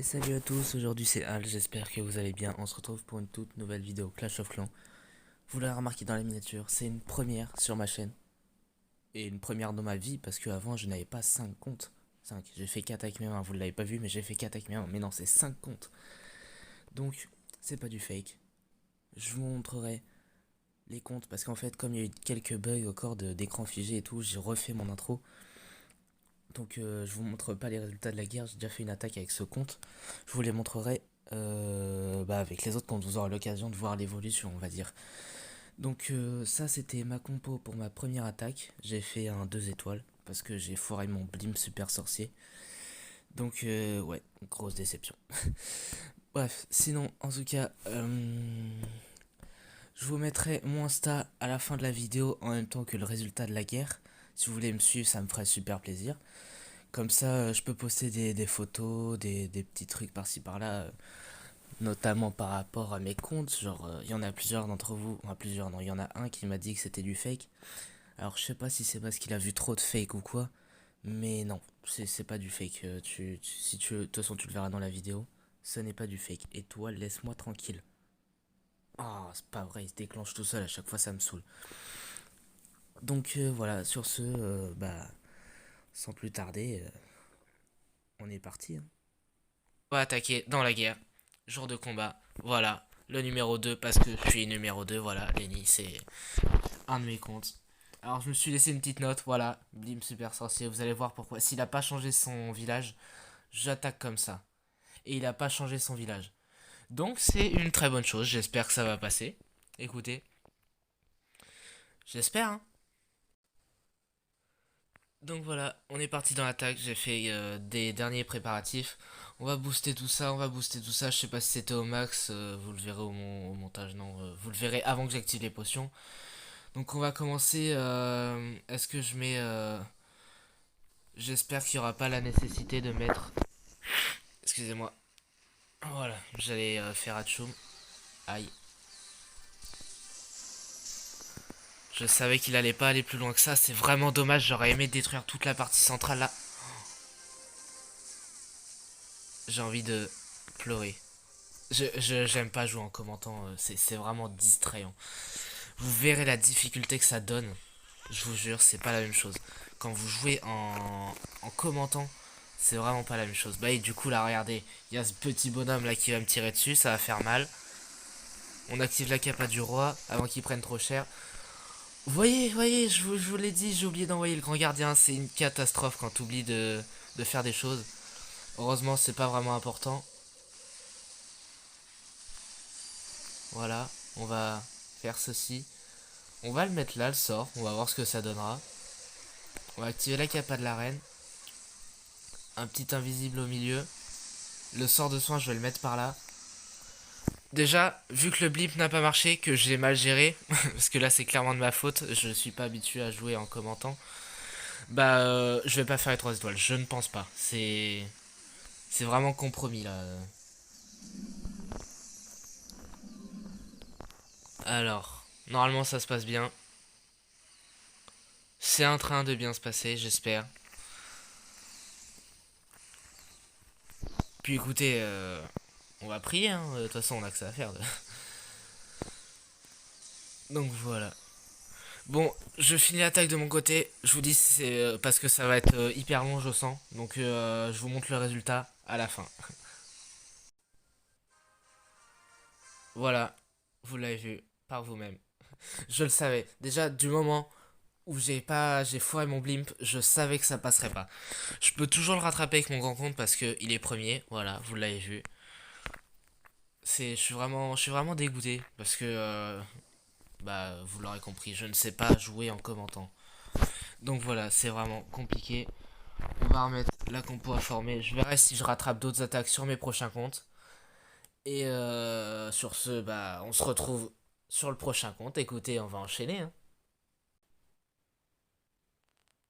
Et salut à tous, aujourd'hui c'est Al, j'espère que vous allez bien. On se retrouve pour une toute nouvelle vidéo Clash of Clans. Vous l'avez remarqué dans la miniature, c'est une première sur ma chaîne. Et une première dans ma vie parce qu'avant je n'avais pas 5 comptes. 5, j'ai fait 4 avec mes mains, vous ne l'avez pas vu mais j'ai fait 4 avec mes mains. Mais non, c'est 5 comptes. Donc, c'est pas du fake. Je vous montrerai les comptes parce qu'en fait, comme il y a eu quelques bugs au corps d'écran figé et tout, j'ai refait mon intro. Donc je vous montre pas les résultats de la guerre, j'ai déjà fait une attaque avec ce compte. Je vous les montrerai avec les autres quand vous aurez l'occasion de voir l'évolution, on va dire. Donc ça c'était ma compo pour ma première attaque. J'ai fait un 2 étoiles parce que j'ai foiré mon blim super sorcier. Donc ouais, grosse déception. Bref, sinon en tout cas, je vous mettrai mon Insta à la fin de la vidéo en même temps que le résultat de la guerre. Si vous voulez me suivre, ça me ferait super plaisir. Comme ça, je peux poster des photos, des petits trucs par-ci par-là, notamment par rapport à mes comptes. Genre, il y en a plusieurs d'entre vous, enfin plusieurs, non, il y en a un qui m'a dit que c'était du fake. Alors, je sais pas si c'est parce qu'il a vu trop de fake ou quoi, mais non, c'est pas du fake. Si tu, de toute façon, tu le verras dans la vidéo, ce n'est pas du fake. Et toi, laisse-moi tranquille. Ah, c'est pas vrai, il se déclenche tout seul, à chaque fois ça me saoule. Donc voilà, sur ce, sans plus tarder, on est parti, hein. On va attaquer dans la guerre. Jour de combat. Voilà. Le numéro 2 parce que je suis numéro 2. Voilà. Lenny, c'est un de mes comptes. Alors je me suis laissé une petite note. Voilà. Blim super sorcier. Vous allez voir pourquoi. S'il a pas changé son village, j'attaque comme ça. Et il a pas changé son village. Donc c'est une très bonne chose. J'espère que ça va passer. Écoutez. J'espère, hein. Donc voilà, on est parti dans l'attaque, j'ai fait des derniers préparatifs. On va booster tout ça, on va booster tout ça. Je sais pas si c'était au max, vous le verrez au montage, non, vous le verrez avant que j'active les potions. Donc on va commencer, est-ce que je mets... J'espère qu'il n'y aura pas la nécessité de mettre... Excusez-moi. Voilà, j'allais faire Hatchoum. Aïe. Je savais qu'il allait pas aller plus loin que ça, c'est vraiment dommage, j'aurais aimé détruire toute la partie centrale là. J'ai envie de pleurer. J'aime pas jouer en commentant, c'est vraiment distrayant. Vous verrez la difficulté que ça donne. Je vous jure, c'est pas la même chose. Quand vous jouez en commentant, c'est vraiment pas la même chose. Bah et du coup là, regardez, il y a ce petit bonhomme là qui va me tirer dessus, ça va faire mal. On active la capa du roi avant qu'il prenne trop cher. Voyez, je vous l'ai dit, j'ai oublié d'envoyer le grand gardien. C'est une catastrophe quand tu oublies de faire des choses. Heureusement, c'est pas vraiment important. Voilà, on va faire ceci. On va le mettre là, le sort. On va voir ce que ça donnera. On va activer la capa de la reine. Un petit invisible au milieu. Le sort de soin, je vais le mettre par là. Déjà, vu que le blip n'a pas marché, que j'ai mal géré, parce que là c'est clairement de ma faute, je suis pas habitué à jouer en commentant, je vais pas faire les 3 étoiles, je ne pense pas. C'est vraiment compromis là. Alors, normalement ça se passe bien. C'est en train de bien se passer, j'espère. Puis écoutez, on va prier, hein. De toute façon on a que ça à faire. Donc voilà. Bon, je finis l'attaque de mon côté. Je vous dis c'est parce que ça va être hyper long, je sens. Donc je vous montre le résultat à la fin. Voilà, vous l'avez vu par vous-même. Je le savais. Déjà du moment où j'ai foiré mon blimp, je savais que ça passerait pas. Je peux toujours le rattraper avec mon grand compte parce que il est premier. Voilà, vous l'avez vu. Je suis vraiment dégoûté parce que vous l'aurez compris, je ne sais pas jouer en commentant. Donc voilà, c'est vraiment compliqué. On va remettre la compo à former. Je verrai si je rattrape d'autres attaques sur mes prochains comptes. Et sur ce, on se retrouve sur le prochain compte. Écoutez, on va enchaîner, hein.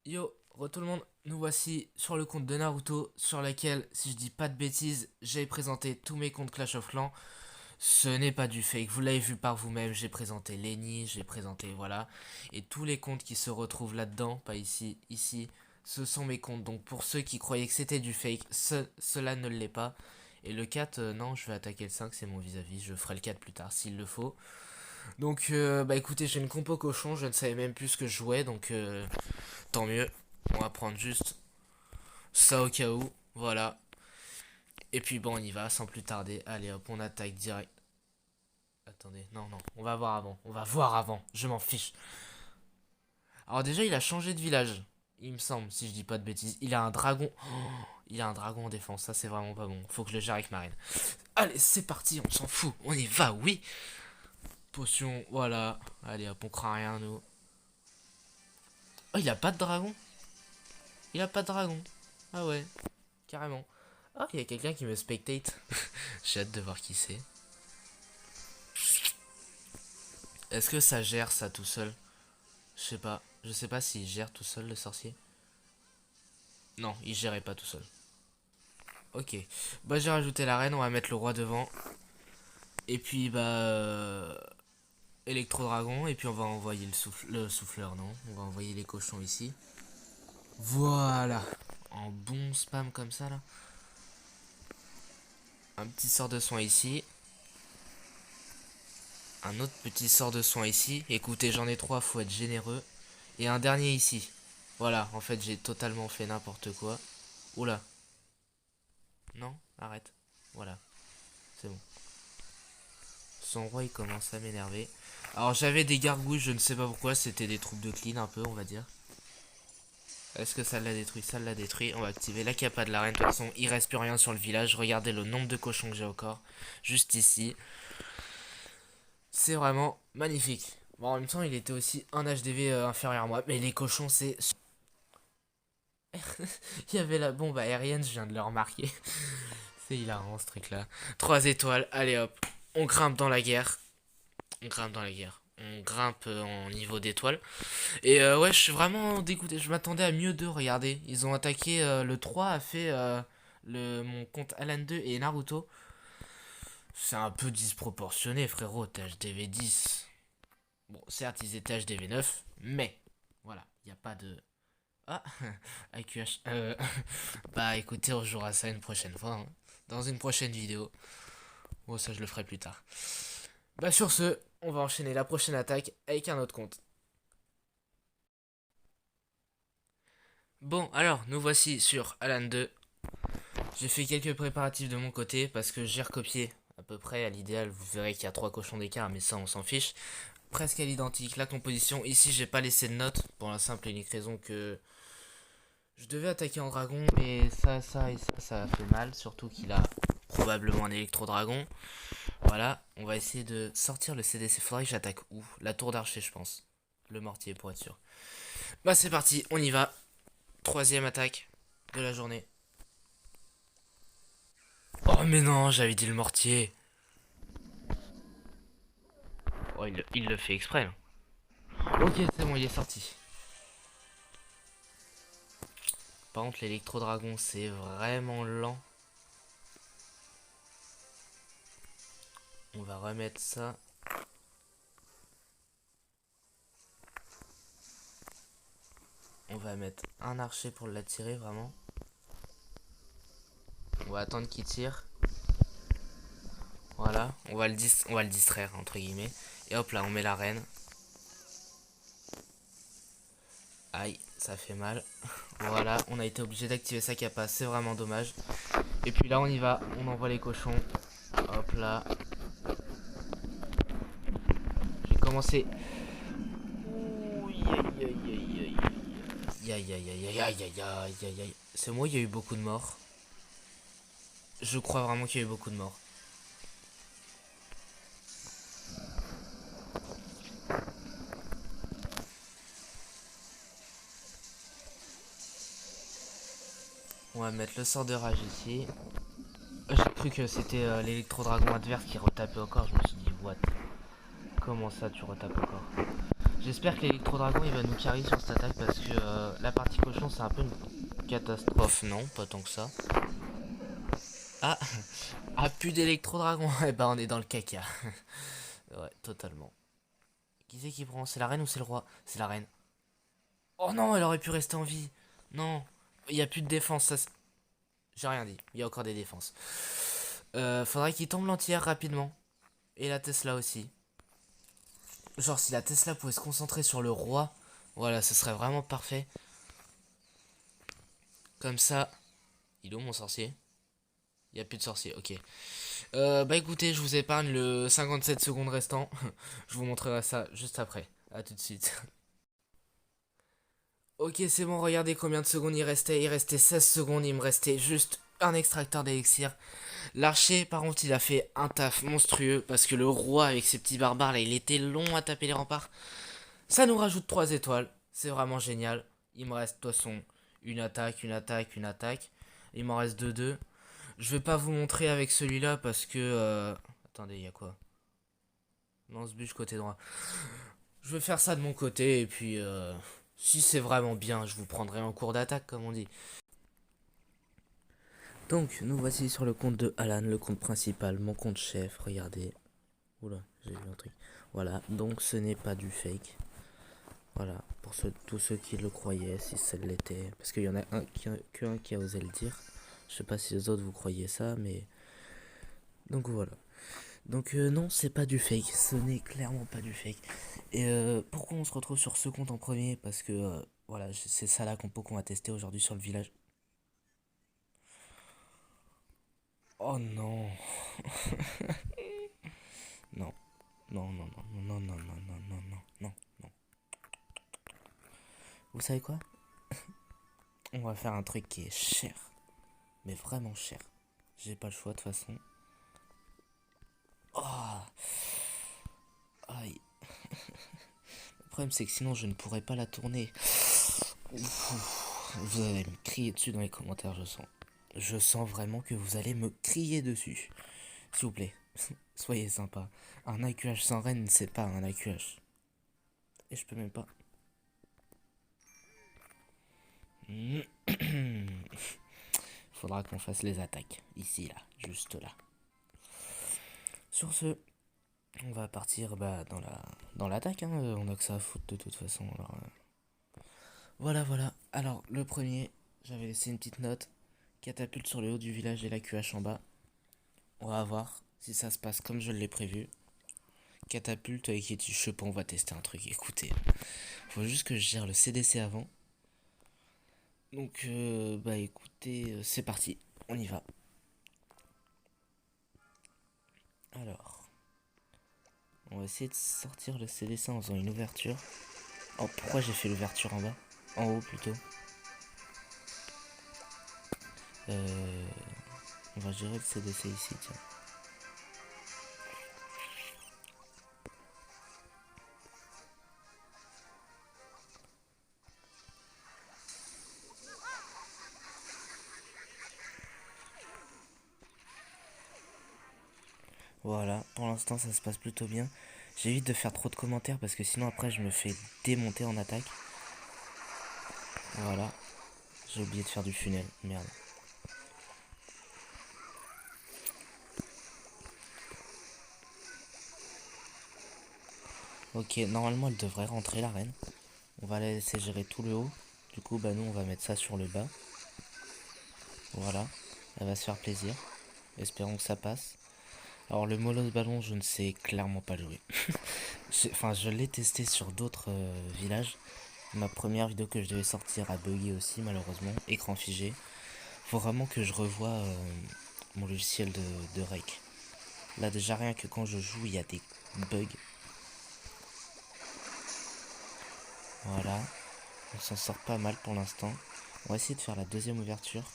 Yo, tout le monde, nous voici sur le compte de Naruto, sur lequel, si je dis pas de bêtises, j'ai présenté tous mes comptes Clash of Clans. Ce n'est pas du fake, vous l'avez vu par vous-même, j'ai présenté Lenny, j'ai présenté, voilà. Et tous les comptes qui se retrouvent là-dedans, pas ici, ici, ce sont mes comptes. Donc pour ceux qui croyaient que c'était du fake, cela ne l'est pas. Et le 4, non, je vais attaquer le 5, c'est mon vis-à-vis. Je ferai le 4 plus tard s'il le faut. Donc, bah écoutez, j'ai une compo cochon, je ne savais même plus ce que je jouais, donc tant mieux. On va prendre juste ça au cas où, voilà. Et puis bon, on y va sans plus tarder. Allez hop, on attaque direct. Attendez, non, non, on va voir avant. On va voir avant, je m'en fiche. Alors déjà, il a changé de village, il me semble, si je dis pas de bêtises. Il a un dragon. Oh, il a un dragon en défense, ça c'est vraiment pas bon. Faut que je le gère avec ma reine. Allez, c'est parti, on s'en fout. On y va, oui. Potion, voilà. Allez hop, on craint rien, nous. Oh, il a pas de dragon. Il a pas de dragon. Ah ouais, carrément. Ah, il y a quelqu'un qui me spectate. J'ai hâte de voir qui c'est. Est-ce que ça gère ça tout seul? Je sais pas. Je sais pas s'il gère tout seul le sorcier. Non, il gérait pas tout seul. Ok. Bah j'ai rajouté la reine, on va mettre le roi devant. Et puis bah... Électro-dragon. Et puis on va envoyer le souffleur, non. On va envoyer les cochons ici. Voilà. En bon spam comme ça là. Un petit sort de soin ici. Un autre petit sort de soin ici. Écoutez, j'en ai 3, faut être généreux. Et un dernier ici. Voilà, en fait j'ai totalement fait n'importe quoi. Oula. Non, arrête. Voilà, c'est bon. Son roi il commence à m'énerver. Alors j'avais des gargouilles, je ne sais pas pourquoi, c'était des troupes de clean un peu on va dire. Est-ce que ça l'a détruit? Ça l'a détruit. On va activer la capa de la reine. De toute façon, il reste plus rien sur le village. Regardez le nombre de cochons que j'ai au corps. Juste ici. C'est vraiment magnifique. Bon, en même temps, il était aussi un HDV inférieur à moi. Mais les cochons, c'est... Il y avait la bombe aérienne, je viens de le remarquer. C'est hilarant ce truc là. 3 étoiles, allez hop. On grimpe dans la guerre. On grimpe dans la guerre. On grimpe en niveau d'étoiles. Et ouais, je suis vraiment dégoûté. Je m'attendais à mieux d'eux, regardez. Ils ont attaqué, le 3 a fait mon compte Alan 2 et Naruto. C'est un peu disproportionné, frérot. T'es HDV 10. Bon, certes, ils étaient HDV 9, mais voilà, il n'y a pas de. Ah, AQH. Bah écoutez, on jouera ça une prochaine fois, hein. Dans une prochaine vidéo. Bon, ça, je le ferai plus tard. Bah sur ce, on va enchaîner la prochaine attaque avec un autre compte. Bon, alors, nous voici sur Alan 2. J'ai fait quelques préparatifs de mon côté parce que j'ai recopié à peu près à l'idéal. Vous verrez qu'il y a 3 cochons d'écart, mais ça, on s'en fiche. Presque à l'identique, la composition. Ici, j'ai pas laissé de notes pour la simple et unique raison que je devais attaquer en dragon, mais ça et ça a fait mal. Surtout qu'il a probablement un électro-dragon. Voilà, on va essayer de sortir le CDC. Faudrait que j'attaque où? La tour d'archer, je pense. Le mortier, pour être sûr. Bah, c'est parti, on y va. Troisième attaque de la journée. Oh, mais non, j'avais dit le mortier. Oh, il le fait exprès, là. Ok, c'est bon, il est sorti. Par contre, l'électro-dragon, c'est vraiment lent. On va remettre ça. On va mettre un archer pour l'attirer, vraiment. On va attendre qu'il tire. Voilà, on va le distraire, entre guillemets. Et hop là, on met la reine. Aïe, ça fait mal. Voilà, on a été obligé d'activer sa capa, c'est vraiment dommage. Et puis là, on y va, on envoie les cochons. Hop là. J'ai commencé. Aïe aïe aïe aïe aïe aïe aïe aïe aïe aïe. C'est moi, il y a eu beaucoup de morts. Je crois vraiment qu'il y a eu beaucoup de morts. On va mettre le sort de rage ici. J'ai cru que c'était l'électro-dragon adverse qui retapait au corps. Je me suis dit, what? Comment ça, tu retapes au corps? J'espère que l'électro-dragon il va nous carry sur cette attaque parce que la partie cochon c'est un peu une catastrophe. Non, pas tant que ça. Ah, ah plus d'électro-dragon. Eh ben on est dans le caca. Ouais, totalement. Qui c'est qui prend? C'est la reine ou c'est le roi? C'est la reine. Oh non, elle aurait pu rester en vie. Non, il n'y a plus de défense. Ça, j'ai rien dit. Il y a encore des défenses. Faudrait qu'il tombe l'anti-air rapidement. Et la Tesla aussi. Genre si la Tesla pouvait se concentrer sur le roi, voilà, ce serait vraiment parfait. Comme ça. Il est où mon sorcier? Il n'y a plus de sorcier, ok. Bah écoutez, je vous épargne le 57 secondes restant. Je vous montrerai ça juste après. A tout de suite. Ok, c'est bon, regardez combien de secondes il restait. Il restait 16 secondes, il me restait juste un extracteur d'élixir. L'archer, par contre, il a fait un taf monstrueux parce que le roi avec ses petits barbares là, il était long à taper les remparts. Ça nous rajoute 3 étoiles. C'est vraiment génial. Il me reste de toute façon une attaque, une attaque, une attaque. Il m'en reste 2-2. Je vais pas vous montrer avec celui-là parce que... Attendez, il y a quoi? Lance-bûche côté droit. Je vais faire ça de mon côté et puis... Si c'est vraiment bien, je vous prendrai en cours d'attaque comme on dit. Donc, nous voici sur le compte de Alan, le compte principal, mon compte chef, regardez. Oula, j'ai vu un truc. Voilà, donc ce n'est pas du fake. Voilà, pour tous ceux qui le croyaient, si ça l'était. Parce qu'il y en a qu'un qui a osé le dire. Je sais pas si les autres vous croyez ça, mais... Donc voilà. Donc non, c'est pas du fake, ce n'est clairement pas du fake. Et pourquoi on se retrouve sur ce compte en premier? Parce que voilà, c'est ça là qu'on va tester aujourd'hui sur le village. Oh non. Non, non, non, non, non, non, non, non, non, non, non, non, non. Vous savez quoi? On va faire un truc qui est cher, mais vraiment cher. J'ai pas le choix de toute façon. Oh, aïe. Le problème c'est que sinon je ne pourrais pas la tourner. Vous allez me crier dessus dans les commentaires, je sens. Je sens vraiment que vous allez me crier dessus. S'il vous plaît, soyez sympa. Un AQH sans reine, c'est pas un AQH. Et je peux même pas. Faudra qu'on fasse les attaques. Ici, là, juste là. Sur ce, on va partir dans l'attaque. Hein. On a que ça à foutre de toute façon. Alors, voilà, voilà. Alors, le premier, j'avais laissé une petite note. Catapulte sur le haut du village et la QH en bas. On va voir si ça se passe comme je l'ai prévu. Catapulte avec Yeti, je sais pas, on va tester un truc. Écoutez, faut juste que je gère le CDC avant. Donc, bah écoutez, c'est parti. On y va. Alors, on va essayer de sortir le CDC en faisant une ouverture. Oh, pourquoi j'ai fait l'ouverture en bas? En haut plutôt. Euh, on va gérer le CDC ici, tiens. Voilà, pour l'instant ça se passe plutôt bien. J'évite de faire trop de commentaires parce que sinon après je me fais démonter en attaque. Voilà, j'ai oublié de faire du funnel, merde. Ok, normalement elle devrait rentrer la reine. On va la laisser gérer tout le haut. Du coup, bah nous on va mettre ça sur le bas. Voilà, elle va se faire plaisir. Espérons que ça passe. Alors le molosse ballon, je ne sais clairement pas jouer. Enfin, je l'ai testé sur d'autres villages. Ma première vidéo que je devais sortir a bugué aussi, malheureusement. Écran figé. Faut vraiment que je revoie mon logiciel de rake. Là, déjà, rien que quand je joue, il y a des bugs. Voilà. On s'en sort pas mal pour l'instant. On va essayer de faire la deuxième ouverture.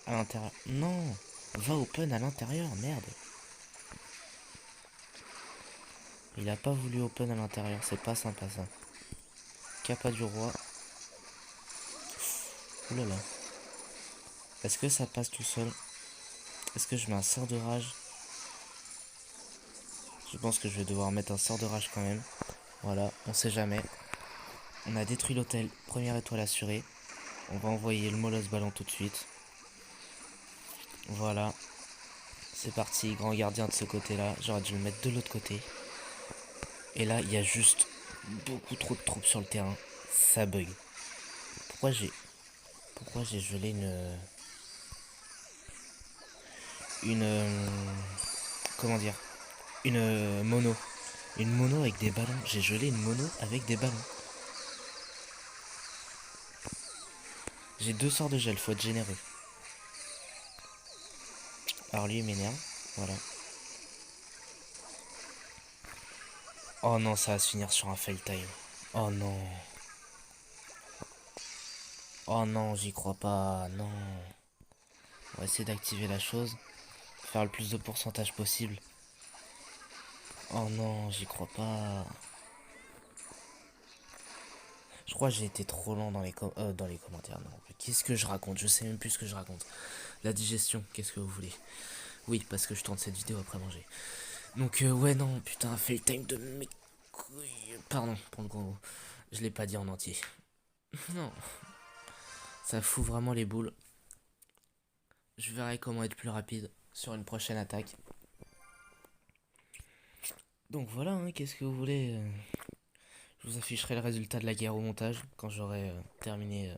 À l'intérieur. Non! Va open à l'intérieur, merde! Il a pas voulu open à l'intérieur, c'est pas sympa ça. Capa du roi. Oulala. Est-ce que ça passe tout seul? Est-ce que je mets un sort de rage? Je pense que je vais devoir mettre un sort de rage quand même. Voilà, on sait jamais. On a détruit l'hôtel, première étoile assurée. On va envoyer le molosse ballon tout de suite. Voilà. C'est parti, grand gardien de ce côté-là. J'aurais dû le mettre de l'autre côté. Et là, il y a juste beaucoup trop de troupes sur le terrain. Ça bug. Pourquoi j'ai gelé une... une comment dire, une mono. Une mono avec des ballons. J'ai gelé une mono avec des ballons. J'ai 2 sorts de gel, faut être généreux. Alors lui il m'énerve. Voilà. Oh non, ça va se finir sur un fail time. Oh non. Oh non, j'y crois pas. Non. On va essayer d'activer la chose. Faire le plus de pourcentage possible. Oh non, j'y crois pas. Je crois que j'ai été trop lent dans les commentaires. Non, qu'est-ce que je raconte? Je sais même plus ce que je raconte. La digestion, qu'est-ce que vous voulez? Oui, parce que je tourne cette vidéo après manger. Donc, ouais, non, putain, fail time de mes couilles. Pardon pour le gros mot. Je l'ai pas dit en entier. Non, ça fout vraiment les boules. Je verrai comment être plus rapide sur une prochaine attaque. Donc voilà, hein, qu'est-ce que vous voulez je vous afficherai le résultat de la guerre au montage quand j'aurai terminé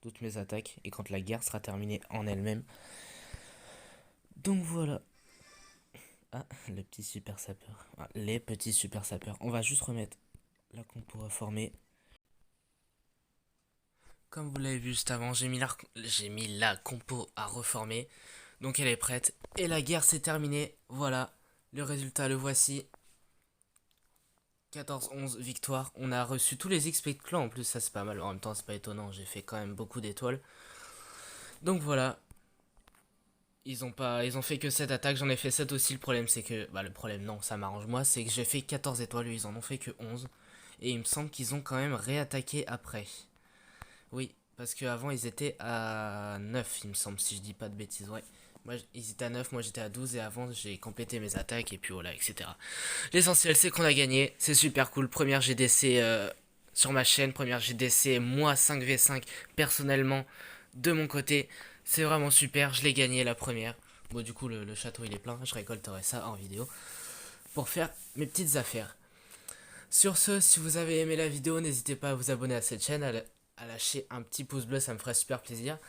toutes mes attaques et quand la guerre sera terminée en elle-même. Donc voilà. Ah, le petit super sapeur. Ah, les petits super sapeurs. On va juste remettre la compo reformée. Comme vous l'avez vu juste avant, j'ai mis la compo à reformer. Donc elle est prête. Et la guerre s'est terminée. Voilà. Le résultat, le voici. 14-11 victoire. On a reçu tous les XP de clan en plus, ça c'est pas mal. En même temps, c'est pas étonnant, j'ai fait quand même beaucoup d'étoiles. Donc voilà. Ils ont fait que 7 attaques, j'en ai fait 7 aussi. Le problème c'est que. Bah, le problème, non, ça m'arrange moi, c'est que j'ai fait 14 étoiles, eux, ils en ont fait que 11. Et il me semble qu'ils ont quand même réattaqué après. Oui, parce qu'avant ils étaient à 9, il me semble, si je dis pas de bêtises, ouais. Moi, ils étaient à 9, moi j'étais à 12 et avant j'ai complété mes attaques et puis voilà, etc. L'essentiel c'est qu'on a gagné, c'est super cool. Première GDC sur ma chaîne, première GDC, moi 5v5 personnellement de mon côté. C'est vraiment super, je l'ai gagné la première. Bon du coup le château il est plein, je récolterai ça en vidéo pour faire mes petites affaires. Sur ce, si vous avez aimé la vidéo, n'hésitez pas à vous abonner à cette chaîne, à lâcher un petit pouce bleu, ça me ferait super plaisir.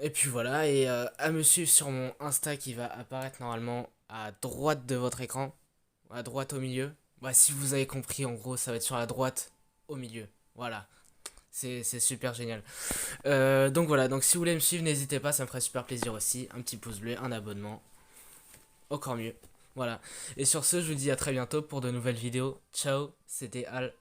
Et puis voilà, et à me suivre sur mon Insta qui va apparaître normalement à droite de votre écran, à droite au milieu. Bah, si vous avez compris, en gros, ça va être sur la droite au milieu. Voilà, c'est super génial. Donc voilà, donc si vous voulez me suivre, n'hésitez pas, ça me ferait super plaisir aussi. Un petit pouce bleu, un abonnement, encore mieux. Voilà, et sur ce, je vous dis à très bientôt pour de nouvelles vidéos. Ciao, c'était Al.